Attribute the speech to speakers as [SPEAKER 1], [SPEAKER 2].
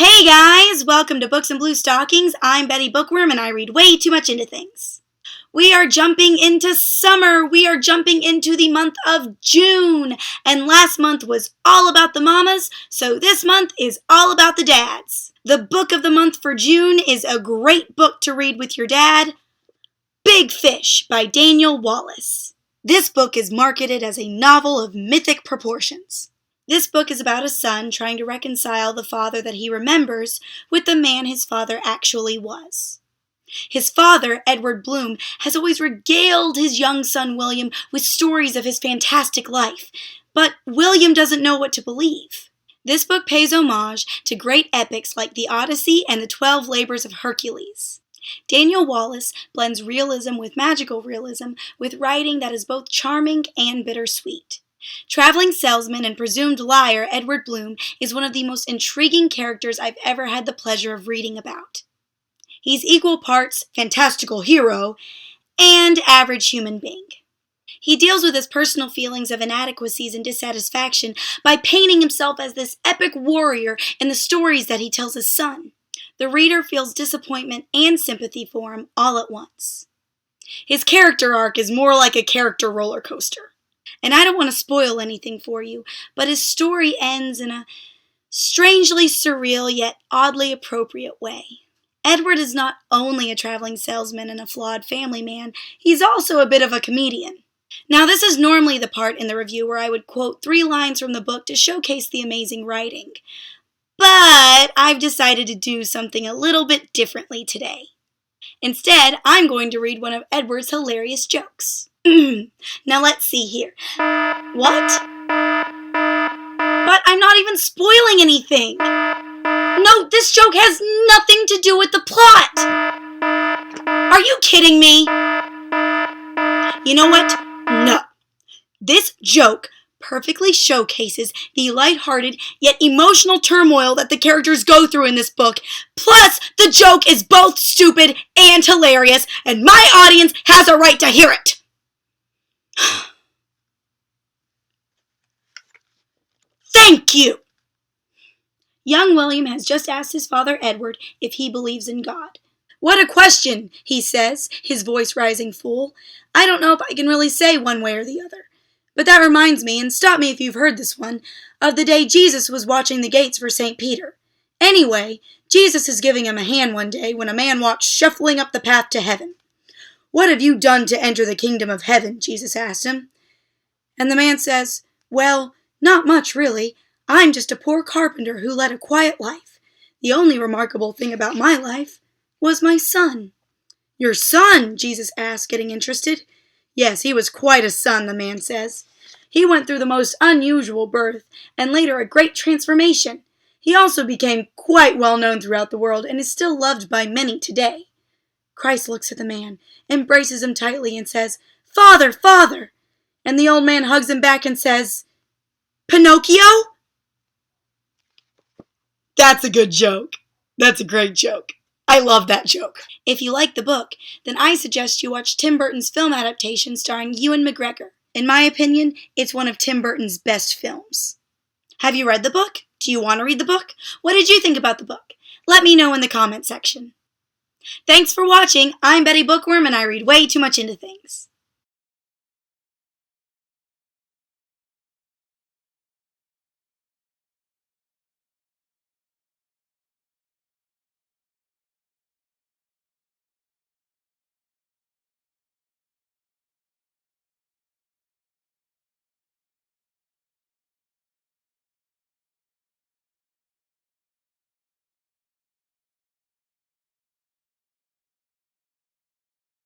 [SPEAKER 1] Hey guys, welcome to Books and BlueStockings. I'm Betty Bookworm and I read way too much into things. We are jumping into summer. We are jumping into the month of June. And last month was all about the mamas, so this month is all about the dads. The book of the month for June is a great book to read with your dad, Big Fish by Daniel Wallace. This book is marketed as a novel of mythic proportions. This book is about a son trying to reconcile the father that he remembers with the man his father actually was. His father, Edward Bloom, has always regaled his young son William with stories of his fantastic life, but William doesn't know what to believe. This book pays homage to great epics like the Odyssey and the 12 Labors of Hercules. Daniel Wallace blends realism with magical realism with writing that is both charming and bittersweet. Traveling salesman and presumed liar Edward Bloom is one of the most intriguing characters I've ever had the pleasure of reading about. He's equal parts fantastical hero and average human being. He deals with his personal feelings of inadequacies and dissatisfaction by painting himself as this epic warrior in the stories that he tells his son. The reader feels disappointment and sympathy for him all at once. His character arc is more like a character roller coaster. And I don't want to spoil anything for you, but his story ends in a strangely surreal yet oddly appropriate way. Edward is not only a traveling salesman and a flawed family man, he's also a bit of a comedian. Now, this is normally the part in the review where I would quote 3 lines from the book to showcase the amazing writing. But I've decided to do something a little bit differently today. Instead, I'm going to read one of Edward's hilarious jokes. Now let's see here. What? But I'm not even spoiling anything. No, this joke has nothing to do with the plot. Are you kidding me? You know what? No. This joke perfectly showcases the lighthearted yet emotional turmoil that the characters go through in this book. Plus, the joke is both stupid and hilarious, and my audience has a right to hear it. Thank you! Young William has just asked his father Edward if he believes in God. What a question, he says, his voice rising full. I don't know if I can really say one way or the other. But that reminds me, and stop me if you've heard this one, of the day Jesus was watching the gates for St. Peter. Anyway, Jesus is giving him a hand one day when a man walks shuffling up the path to heaven. What have you done to enter the kingdom of heaven? Jesus asked him. And the man says, well, not much really. I'm just a poor carpenter who led a quiet life. The only remarkable thing about my life was my son. Your son? Jesus asked, getting interested. Yes, he was quite a son, the man says. He went through the most unusual birth, and later a great transformation. He also became quite well known throughout the world, and is still loved by many today. Christ looks at the man, embraces him tightly, and says, Father, Father! And the old man hugs him back and says, Pinocchio? That's a good joke. That's a great joke. I love that joke. If you like the book, then I suggest you watch Tim Burton's film adaptation starring Ewan McGregor. In my opinion, it's one of Tim Burton's best films. Have you read the book? Do you want to read the book? What did you think about the book? Let me know in the comment section. Thanks for watching. I'm Betty Bookworm and I read way too much into things.